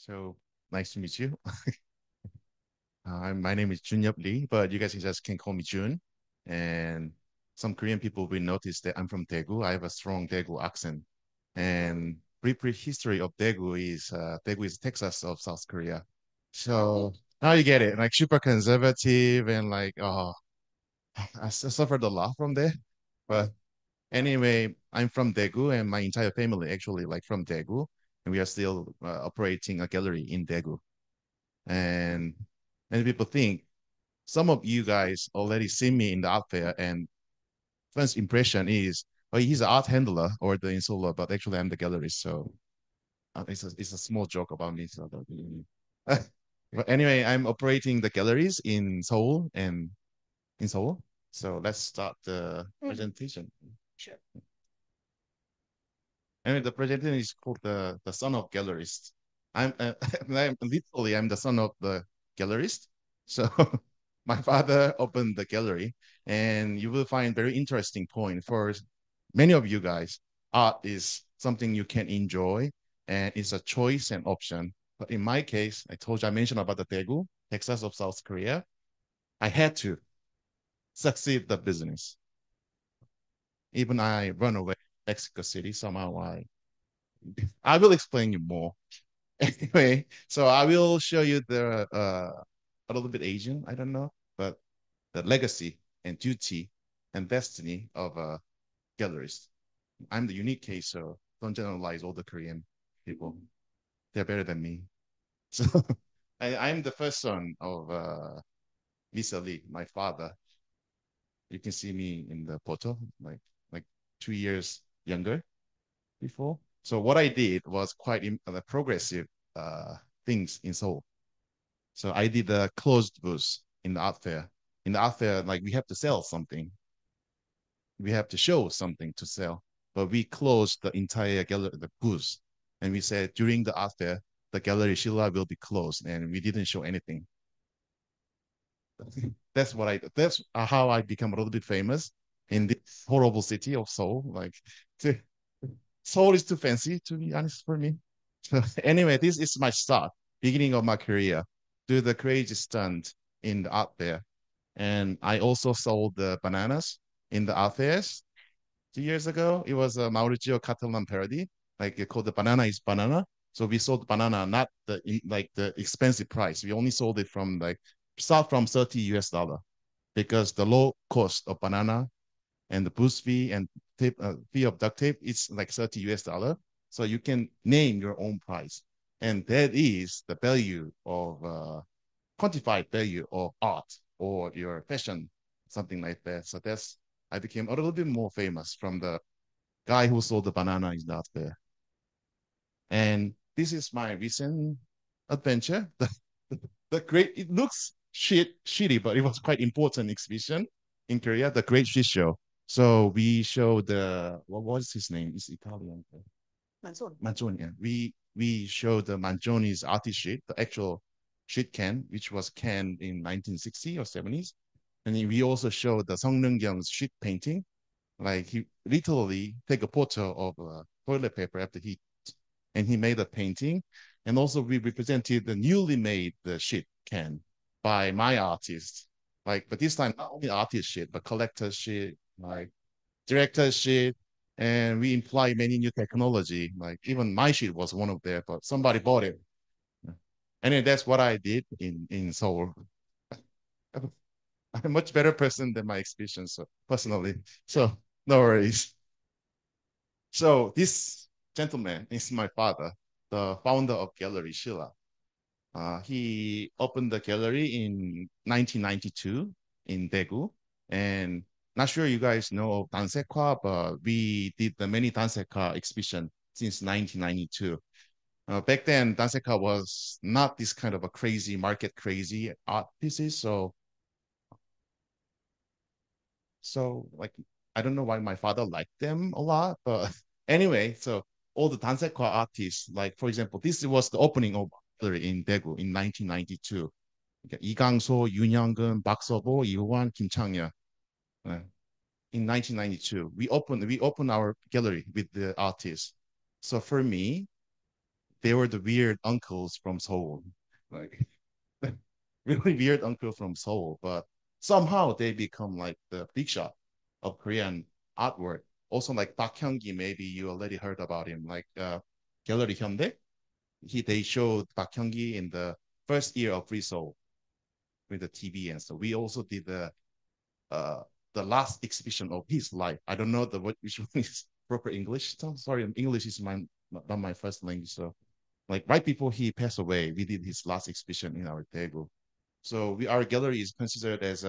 So nice to meet you. My name is Joon Yub Lee, but you guys just can call me Jun. And some Korean people will notice that I'm from Daegu. I have a strong Daegu accent. And brief history of Daegu is Texas of South Korea. So now you get it. Like super conservative and like suffered a lot from there. But anyway, I'm from Daegu and my entire family actually like from Daegu. And we are still operating a gallery in Daegu. And many people think some of you guys already see me in the art fair, and first impression is, oh, he's an art handler or the installer, but actually I'm the gallerist. So it's a small joke about me. So but anyway, I'm operating the galleries in Seoul and in Seoul. So let's start the presentation. Sure. Anyway, the presentation is called the son of gallerist. I'm the son of the gallerist. So my father opened the gallery, and you will find very interesting point for many of you guys. Art is something you can enjoy, and it's a choice and option. But in my case, I mentioned about the Daegu, Texas of South Korea. I had to succeed the business. Even I run away Mexico City somehow. I will explain you more. Anyway, so I will show you the a little bit Asian, I don't know, but the legacy and duty and destiny of a gallerist. I'm the unique case, so don't generalize all the Korean people. They're better than me. So I'm the first son of Mr. Lee, my father. You can see me in the photo, like 2 years younger before. So what I did was quite progressive uh, things in Seoul. So I did a closed booth in the art fair. In the art fair, like we have to sell something. We have to show something to sell. But we closed the entire gallery, the booth. And we said during the art fair, the Gallery Shilla will be closed. And we didn't show anything. That's how I become a little bit famous in this horrible city of Seoul. Seoul is too fancy, to be honest, for me. So anyway, this is my start, beginning of my career. Do the crazy stunt in the art fair. And I also sold the bananas in the art fairs 2 years ago. It was a Mauricio Catalan parody. Like it called the banana is banana. So we sold banana, not the expensive price. We only sold it from start from 30 US dollar because the low cost of banana and the boost fee and fee of duct tape, it's like 30 US dollar. So you can name your own price. And that is the value of quantified value of art or your fashion, something like that. So I became a little bit more famous from the guy who sold the banana is not there. And this is my recent adventure. It looks shitty, but it was quite important exhibition in Korea, the Great Shit Show. So we showed what was his name? It's Italian. Manzoni. Yeah. We showed the Manzoni's artist sheet, the actual sheet can, which was canned in 1960 or 70s. And then we also showed the Song Neung-kyung's sheet painting. Like he literally take a photo of toilet paper after he made a painting. And also we represented the newly made the sheet can by my artist. Like, but this time not only artist sheet, but collector sheet, like director sheet, and we imply many new technology. Like even my sheet was one of there, but somebody bought it. And then that's what I did in Seoul. I'm a much better person than my exhibition, so personally. So no worries. So this gentleman is my father, the founder of Gallery Shilla. He opened the gallery in 1992 in Daegu, and not sure you guys know Dansekwa, but we did the many Dansekwa exhibition since 1992. Back then, Dansekwa was not this kind of a crazy market crazy art pieces, so like I don't know why my father liked them a lot, but anyway, so all the Dansekwa artists, like for example, this was the opening of gallery in Daegu in 1992. 이강소, 윤영근, 박서보, 이호환, 김창현. Uh, in 1992, we opened our gallery with the artists. So for me, they were the weird uncles from Seoul, like really weird uncle from Seoul, but somehow they become like the big shot of Korean artwork. Also, like Park Hyung-gi, maybe you already heard about him, like Gallery Hyundai. They showed Park Hyung-gi in the first year of Free Seoul with the TV, and so we also did uh the last exhibition of his life. I don't know which one is proper English. So, sorry, English is not my first language. So like right before he passed away, we did his last exhibition in our Daegu. So our gallery is considered as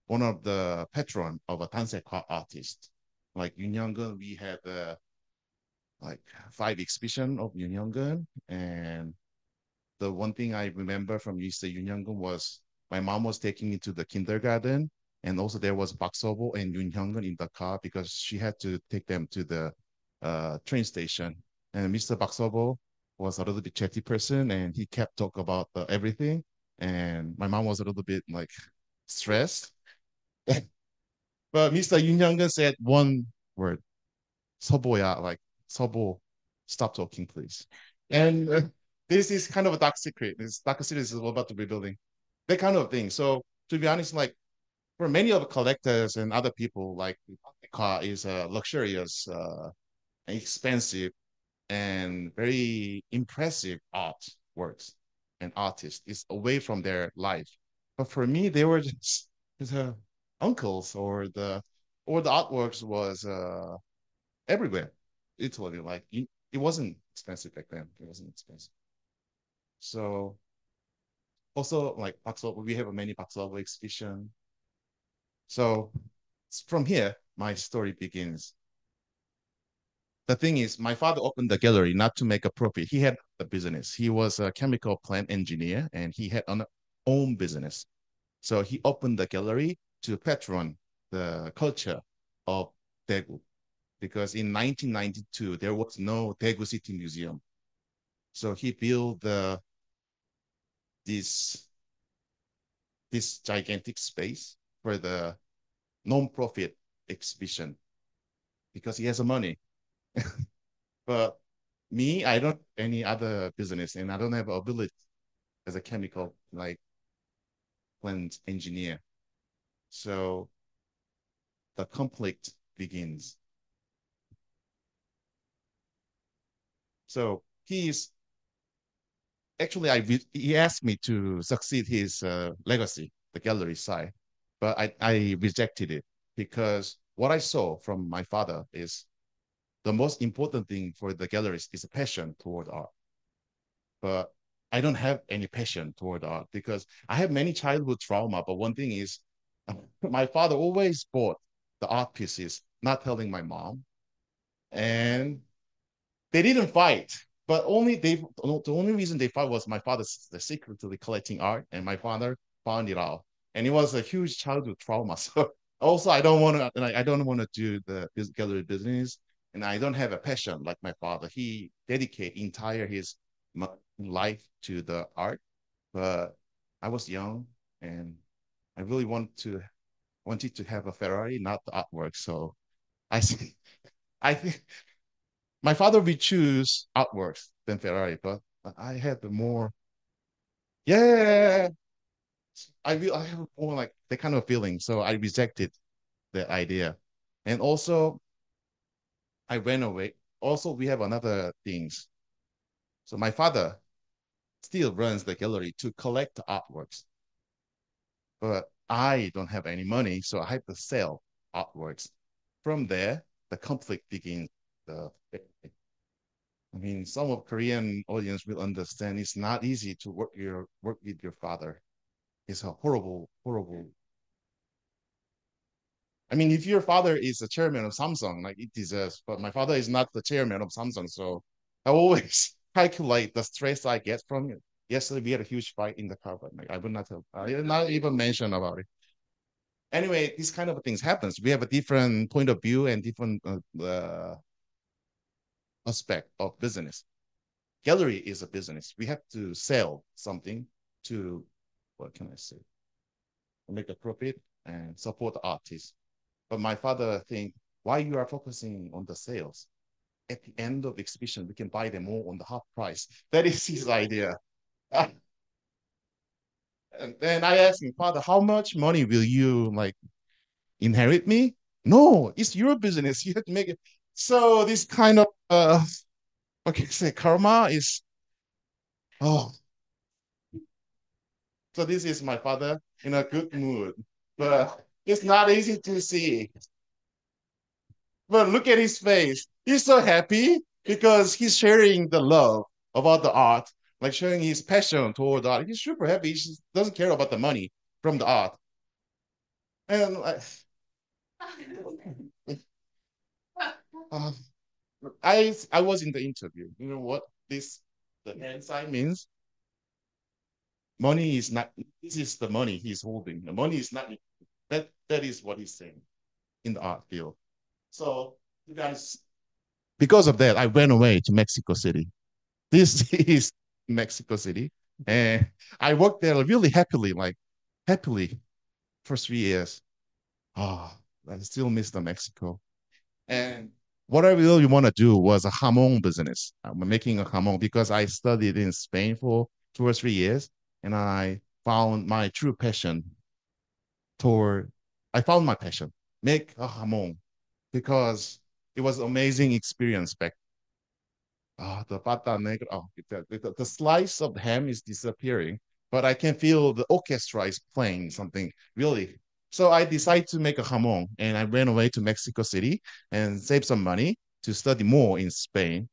one of the patron of a Tansei artist. Like Yoon Young-gun, we had like 5 exhibition of Yoon Young-gun, and the one thing I remember from Mr. Yoon Young-gun was my mom was taking me to the kindergarten, and also there was Park So-bo and Yoon Young-gun in the car because she had to take them to the train station. And Mr. Park So-bo was a little bit chatty person, and he kept talk about everything. And my mom was a little bit like stressed. But Mr. Yoon Young-gun said one word, "서보야," like "서보, stop talking, please." And this is kind of a dark secret. This dark secret is all about the rebuilding, that kind of thing. So to be honest, like for many of the collectors and other people, like the car is a luxurious, expensive, and very impressive art works and artists. It's away from their life. But for me, they were just uncles, or the artworks was everywhere. Literally, like it wasn't expensive back then. It wasn't expensive. So also like Paxlovo, we have a many Paxlovo exhibition. So from here, my story begins. The thing is, my father opened the gallery not to make a profit. He had a business. He was a chemical plant engineer and he had an own business. So he opened the gallery to patron the culture of Daegu because in 1992 there was no Daegu City Museum. So he built this this gigantic space for the non-profit exhibition because he has the money. But me, I don't have any other business and I don't have ability as a chemical like plant engineer. So the conflict begins. So he's actually he asked me to succeed his legacy, the gallery side, but I rejected it because what I saw from my father is the most important thing for the galleries is a passion toward art. But I don't have any passion toward art because I have many childhood trauma. But one thing is, my father always bought the art pieces, not telling my mom, and they didn't fight. But the only reason they fought was my father's secretly collecting art, and my father found it out, and it was a huge childhood trauma. So also, I don't want to do the gallery business, and I don't have a passion like my father. He dedicate entire his life to the art, but I was young and I really wanted to have a Ferrari, not the artwork. So I see, I think my father would choose artworks than Ferrari, but I had the more, yeah, I have more like that kind of feeling. So I rejected the idea. And also I ran away. Also, we have another things. So my father still runs the gallery to collect the artworks, but I don't have any money, so I have to sell artworks. From there, the conflict begins. The I mean, some of Korean audience will understand it's not easy to work with your father. It's a horrible, horrible. I mean, if your father is the chairman of Samsung, like it deserves, but my father is not the chairman of Samsung, so I always calculate the stress I get from it. Yesterday we had a huge fight in the car, but like, I would not have, I did not even mention about it. Anyway, these kind of things happens. We have a different point of view and different aspect of business. Gallery is a business. We have to sell something to, what can I say, make a profit and support the artists. But my father think, why you are focusing on the sales? at the end of the exhibition, we can buy them all on the half price. That is his idea. And then I asked him, Father, how much money will you like inherit me? No, it's your business. You have to make it. So this kind of okay, say karma is oh. So this is my father in a good mood, but it's not easy to see. But look at his face. He's so happy because he's sharing the love about the art, like showing his passion toward art. He's super happy. He just doesn't care about the money from the art. And uh, I was in the interview. You know what this the hand sign means? Money is not. This is the money he's holding. The money is not. That is what he's saying in the art field. So you guys, because of that, I went away to Mexico City. This is Mexico City, and I worked there really happily, like happily for 3 years. Oh, I still miss the Mexico. And what I really want to do was a jamon business. I'm making a jamon because I studied in Spain for 2 or 3 years, and found my true passion toward. I found my passion, make a jamon, because it was an amazing experience back. The pata negra. Oh, the slice of ham is disappearing, but I can feel the orchestra is playing something really. So I decided to make a jamon, and I ran away to Mexico City and saved some money to study more in Spain.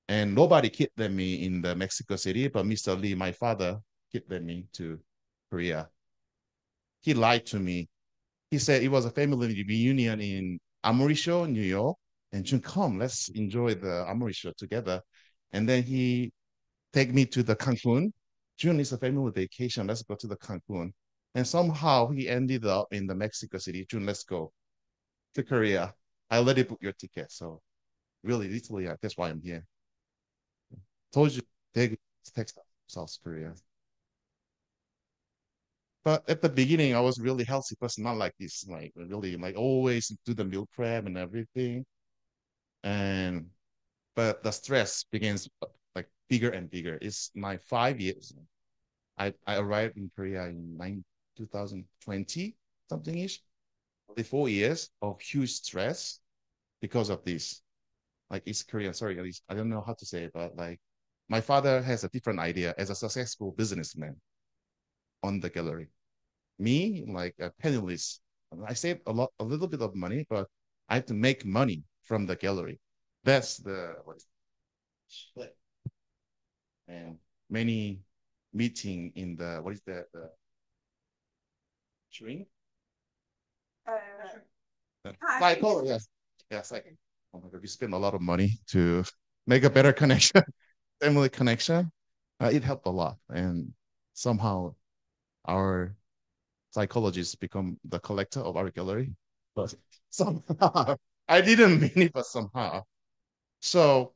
And nobody kidnapped me in the Mexico City, but Mr. Lee, my father, kidnapped me to Korea. He lied to me. He said it was a family reunion in Amorisho, New York. And Jun, come, let's enjoy the Amorisho together. And then he take me to the Cancun. June is a family vacation. Let's go to the Cancun. And somehow he ended up in the Mexico City. June, let's go to Korea. I already booked your ticket. So really, literally, that's why I'm here. Told you, big Texas, South Korea. But at the beginning, I was really healthy person, not like this, like really, like always do the meal prep and everything. And but the stress begins like bigger and bigger. It's my 5 years. I arrived in Korea in 2020, something ish. The 4 years of huge stress because of this. Like it's Korean, sorry, at least I don't know how to say it, but like my father has a different idea as a successful businessman on the gallery. Me, like a penniless. I saved a little bit of money, but I have to make money from the gallery. That's the what is and many meeting in the what is that the shrink cycle, yes, yes, like oh my god, we spend a lot of money to make a better connection, family connection. It helped a lot, and somehow our psychologists become the collector of our gallery, but somehow I didn't mean it, but somehow. So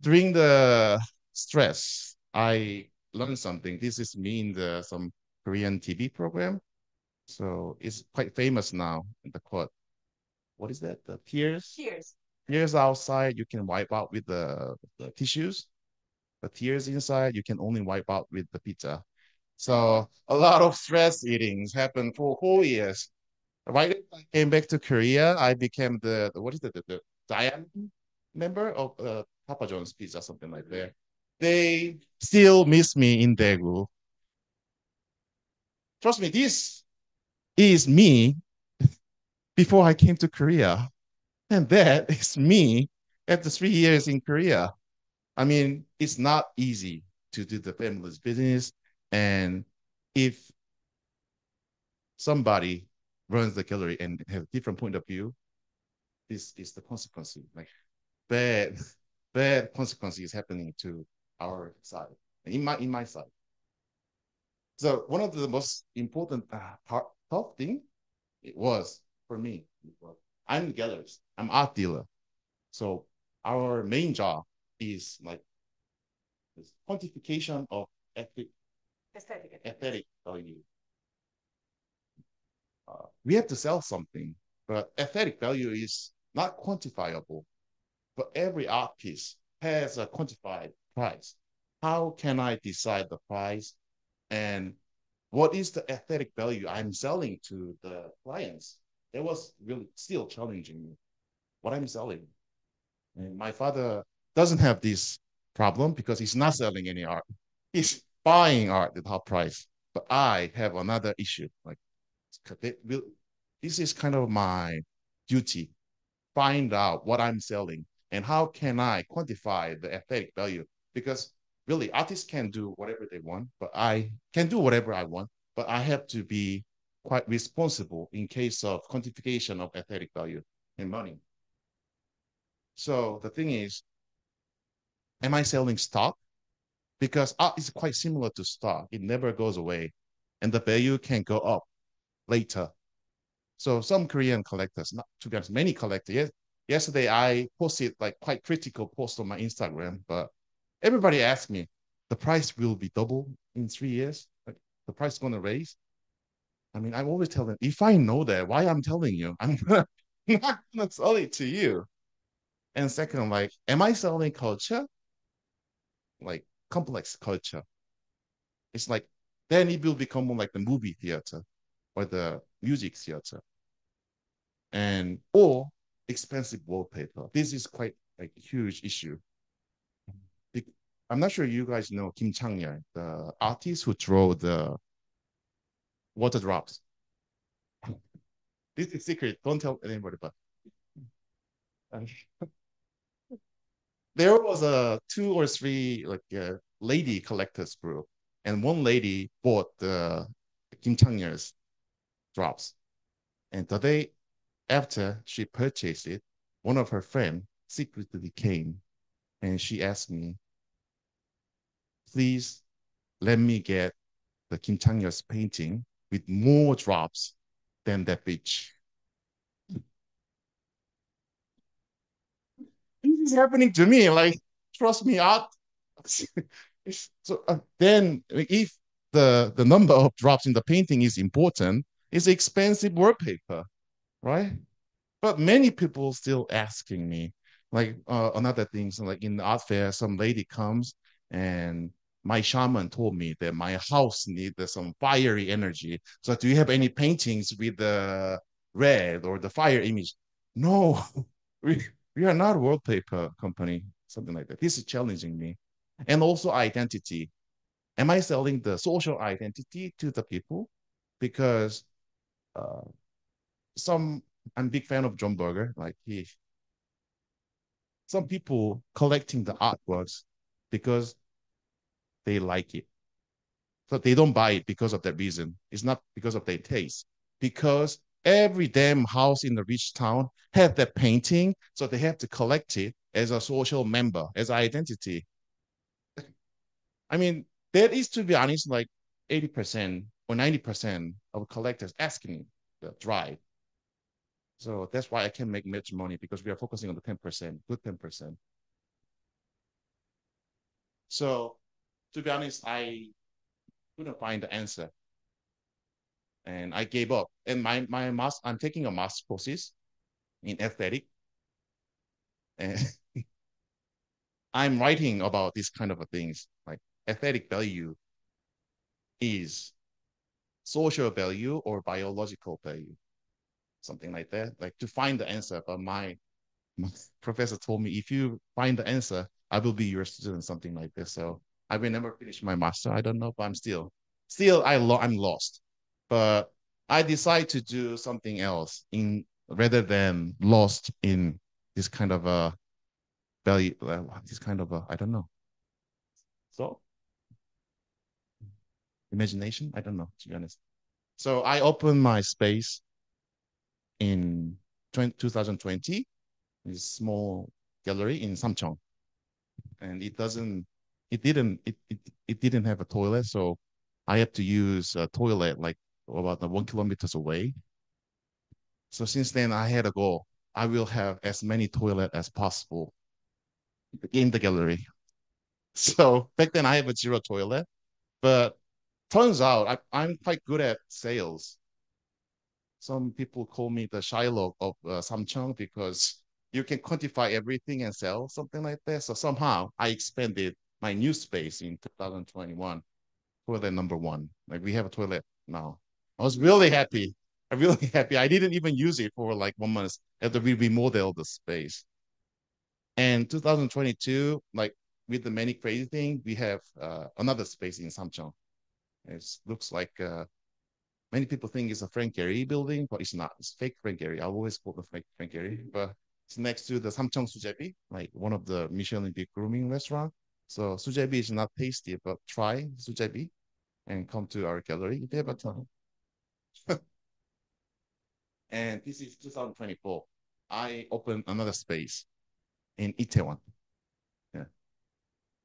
during the stress, I learned something. This is me in the some Korean TV program. So it's quite famous now in the quote. What is that? The tears? Tears outside, you can wipe out with the tissues. The tears inside, you can only wipe out with the pizza. So a lot of stress eatings happened for whole years. Right when I came back to Korea, I became the what is the diamond member of Papa John's Pizza, something like that. They still miss me in Daegu. Trust me, this is me before I came to Korea. And that is me after 3 years in Korea. I mean, it's not easy to do the family's business. And if somebody runs the gallery and have a different point of view, this is the consequence. Like bad, bad consequences happening to our side, in my side. So one of the most important top thing it was for me. I'm a gallerist. I'm art dealer. So our main job is like this quantification of ethic, aesthetic value. We have to sell something, but aesthetic value is not quantifiable. but every art piece has a quantified price. How can I decide the price and what is the aesthetic value I'm selling to the clients? It was really still challenging me. What I'm selling. And my father doesn't have this problem because he's not selling any art. He's buying art at top price. But I have another issue. Like this is kind of my duty. Find out what I'm selling and how can I quantify the aesthetic value? Because really artists can do whatever they want, but I can do whatever I want, but I have to be quite responsible in case of quantification of aesthetic value and money. So the thing is, am I selling stock? Because art is quite similar to stock. It never goes away and the value can go up later. So some Korean collectors, not to be honest, many collectors. Yesterday I posted like quite critical post on my Instagram, but everybody asked me, the price will be double in 3 years. Like the price is gonna raise. I mean, I always tell them, if I know that, why I'm telling you, I'm not gonna sell it to you. And second, like, am I selling culture? Like complex culture. It's like then it will become more like the movie theater or the music theater and or expensive wallpaper. This is quite like a huge issue. I'm not sure you guys know Kim Chang-yeol, the artist who drew the water drops. This is secret. Don't tell anybody. But uh, there was a two or three like lady collectors group, and one lady bought the Kim Chang-yeol's drops. And the day after she purchased it, one of her friends secretly came and she asked me, please let me get the Kim Chang-yeol's painting with more drops than that bitch. This is happening to me. Like, trust me, art. So then, if the number of drops in the painting is important, it's expensive wallpaper, right? But many people still asking me, like another thing, so like in the art fair, some lady comes and my shaman told me that my house needs some fiery energy. So do you have any paintings with the red or the fire image? No, we, we are not a wallpaper company, something like that. This is challenging me. And also identity. Am I selling the social identity to the people? Because uh, some I'm a big fan of John Berger. Like some people collecting the artworks because they like it. So they don't buy it because of that reason. It's not because of their taste. Because every damn house in the rich town have that painting, so they have to collect it as a social member, as identity. I mean, that is to be honest, like 80% or 90% of collectors asking the drive. So that's why I can make much money because we are focusing on the 10%, good 10%. So to be honest, I couldn't find the answer and I gave up. And I'm taking a master courses in aesthetic and I'm writing about these kind of things like aesthetic value is social value or biological value, something like that. Like to find the answer, but my professor told me if you find the answer, I will be your student, something like this. So I will never finish my master. I don't know, but I'm I'm lost. But I decide to do something else in rather than lost in this kind of a value, this kind of a I don't know. So imagination, I don't know to be honest. So I opened my space in 2020, this small gallery in Samcheong. And it didn't have a toilet, so I had to use a toilet like about 1 kilometers away. So since then I had a goal. I will have as many toilet as possible in the gallery. So back then I have a zero toilet, but turns out I'm quite good at sales. Some people call me the Shylock of Samcheong because you can quantify everything and sell something like that. So somehow I expanded my new space in 2021 for the number one. Like we have a toilet now. I was really happy. I'm really happy. I didn't even use it for like 1 month after we remodeled the space. And 2022, like with the many crazy things, we have another space in Samcheong. It looks like many people think it's a Frank Gehry building, but it's not. It's fake Frank Gehry. I always call the fake Frank Gehry, but it's next to the Samcheong Sujebi, like one of the Michelin big grooming restaurant. So Sujebi is not tasty, but try Sujebi and come to our gallery if you have a time. And this is 2024. I opened another space in Itaewon. Yeah.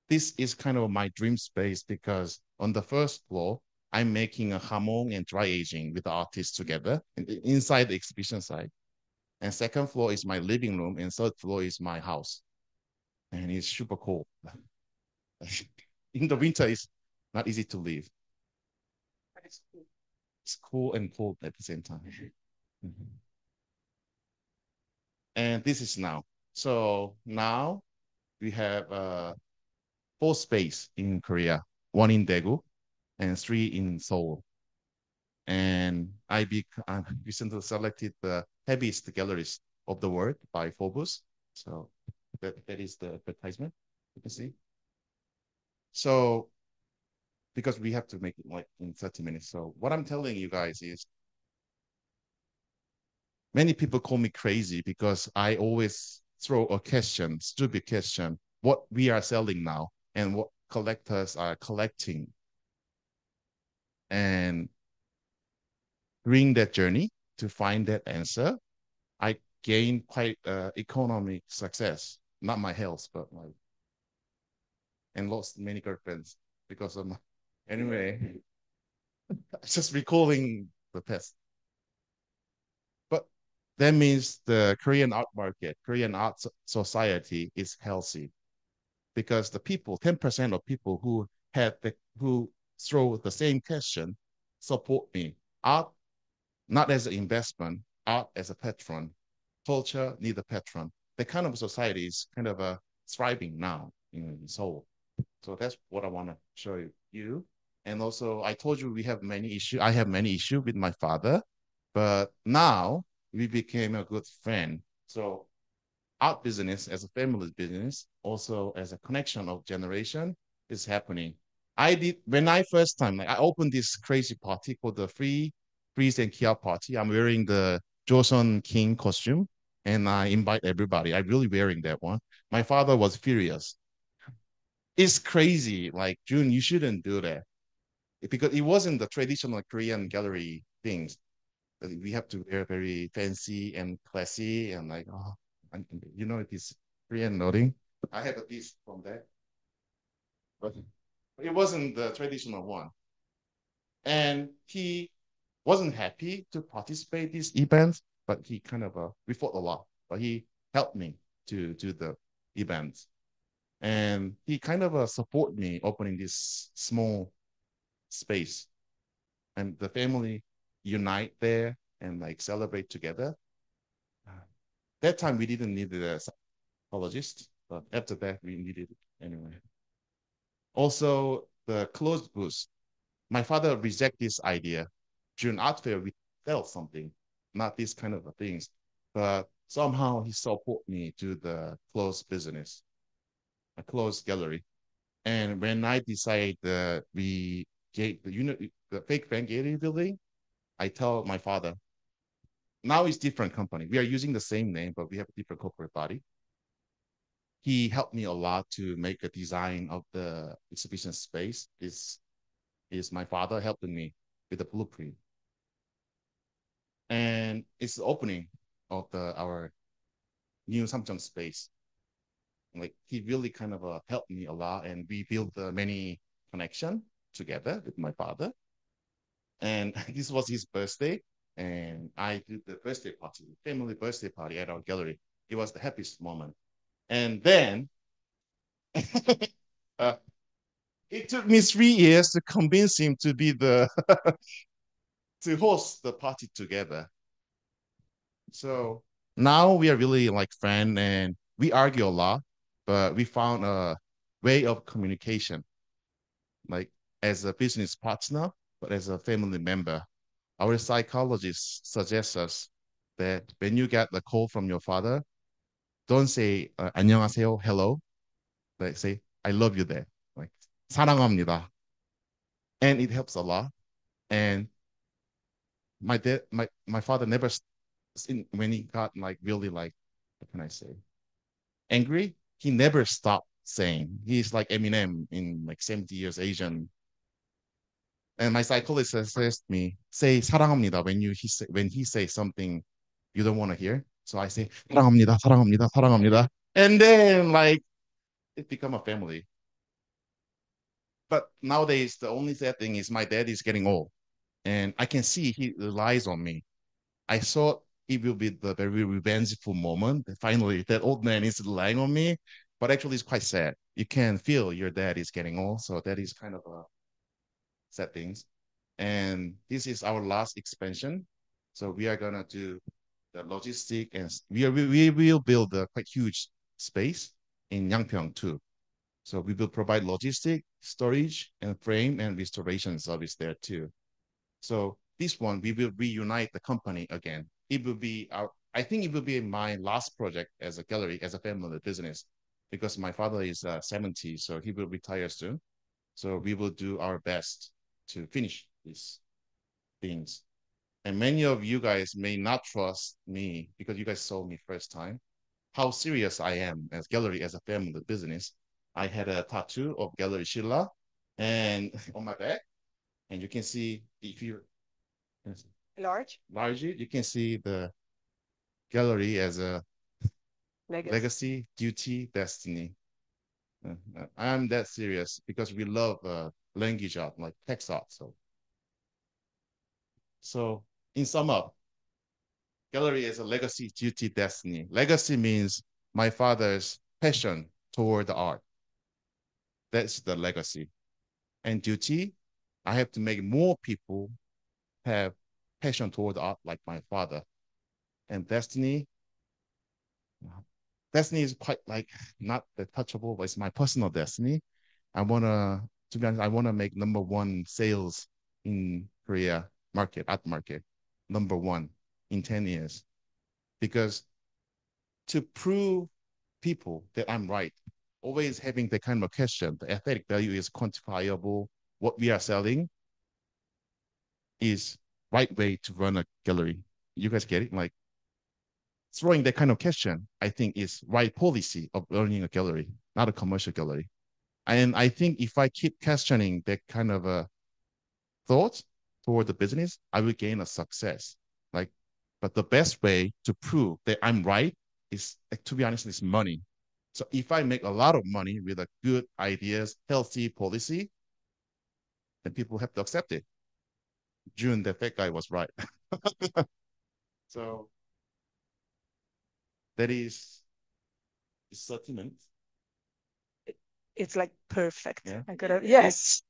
This is kind of my dream space because on the first floor, I'm making a hamong and dry aging with the artists together inside the exhibition side. And second floor is my living room, and third floor is my house. And it's super cool. In the winter, it's not easy to live. It's cool and cold at the same time. Mhm. And this is now. So now we have four space in Korea, one in Daegu and three in Seoul. And I recently selected the heaviest galleries of the world by Forbes. So that is the advertisement you can see. So because we have to make it like in 30 minutes. So what I'm telling you guys is many people call me crazy because I always throw a question, stupid question, what we are selling now and what collectors are collecting. And during that journey to find that answer, I gained quite economic success. Not my health, but my and lost many girlfriends because of my anyway. Just recalling the past. But that means the Korean art market, Korean art society is healthy because the people, 10% of people who throw the same question support me. Art not as an investment, art as a patron, culture need a patron. The kind of society is kind of thriving now in Seoul. So that's what I want to show you. And also, I told you we have many issues. I have many issues with my father, but now we became a good friend. So art business as a family business, also as a connection of generation is happening. I did when I first time, like I opened this crazy party called the Free Freeze and Kia party. I'm wearing the Joseon King costume and I invite everybody. I'm really wearing that one. My father was furious. It's crazy. Like June, you shouldn't do that because it wasn't the traditional Korean gallery things. We have to wear very fancy and classy and like, oh, you know, this Korean nodding. I have a piece from that, but it wasn't the traditional one. And he wasn't happy to participate these events, but he kind of we fought a lot, but he helped me to do the events. And he kind of support me opening this small space and the family unite there and like celebrate together. That time we didn't need a psychologist, but after that we needed it anyway. Also, the closed booth. My father reject this idea. During art fair, we sell something, not these kind of things. But somehow he support me to the closed business, a closed gallery. And when I decided we gave the fake Frank Gehry building, I tell my father, now it's different company. We are using the same name, but we have a different corporate body. He helped me a lot to make a design of the exhibition space. Is my father helping me with the blueprint. And it's the opening of our new Samsung space. Like he really kind of helped me a lot, and we built many connection together with my father. And this was his birthday, and I did the birthday party, family birthday party at our gallery. It was the happiest moment. And then uh, it took me 3 years to convince him to be the to host the party together. So Now we are really like friends and we argue a lot, but we found a way of communication, like as a business partner, but as a family member. Our psychologist suggests us that when you get the call from your father, don't say 안녕하세요, hello. Like say I love you there, like 사랑합니다, and it helps a lot. And my father never when he got like really like what can I say angry, he never stopped saying. He's like Eminem in like 70 years Asian. And my psychologist says to me, say 사랑합니다 when he says something you don't want to hear. So I say 사랑합니다, 사랑합니다, 사랑합니다. And then like it become a family. But nowadays the only sad thing is my dad is getting old and I can see he relies on me. I thought it will be the very revengeful moment. Finally, that old man is relying on me, but actually, it's quite sad. You can feel your dad is getting old, so that is kind of a sad things. And this is our last expansion, so we are gonna do the logistic, and we will build a quite huge space in Yangpyeong too. So we will provide logistic, storage, and frame and restoration service there too. So this one, we will reunite the company again. It will be I think it will be my last project as a gallery, as a family business, because my father is 70, so he will retire soon. So we will do our best to finish these things. And many of you guys may not trust me because you guys saw me first time, how serious I am as gallery, as a family business. I had a tattoo of Gallery Shilla and on my back, and you can see if you largely, you can see the gallery as a legacy, duty, destiny. I'm that serious because we love language art, like text art. So in sum up, gallery is a legacy, duty, destiny. Legacy means my father's passion toward the art. That's the legacy. And duty, I have to make more people have passion toward art like my father. And destiny, destiny is quite like not the touchable, but it's my personal destiny. To be honest, I wanna make number one sales in Korea market, art market, number one in 10 years. Because to prove people that I'm right, always having the kind of question, the aesthetic value is quantifiable, what we are selling is right way to run a gallery. You guys get it? Like throwing that kind of question, I think is right policy of running a gallery, not a commercial gallery. And I think if I keep questioning that kind of a thought toward the business, I will gain a success. Like, but the best way to prove that I'm right is, like, to be honest, is money. So if I make a lot of money with a good ideas, healthy policy, then people have to accept it. June, the fat guy was right. So that is 30 minutes. It's like perfect. Yeah. I gotta, yes.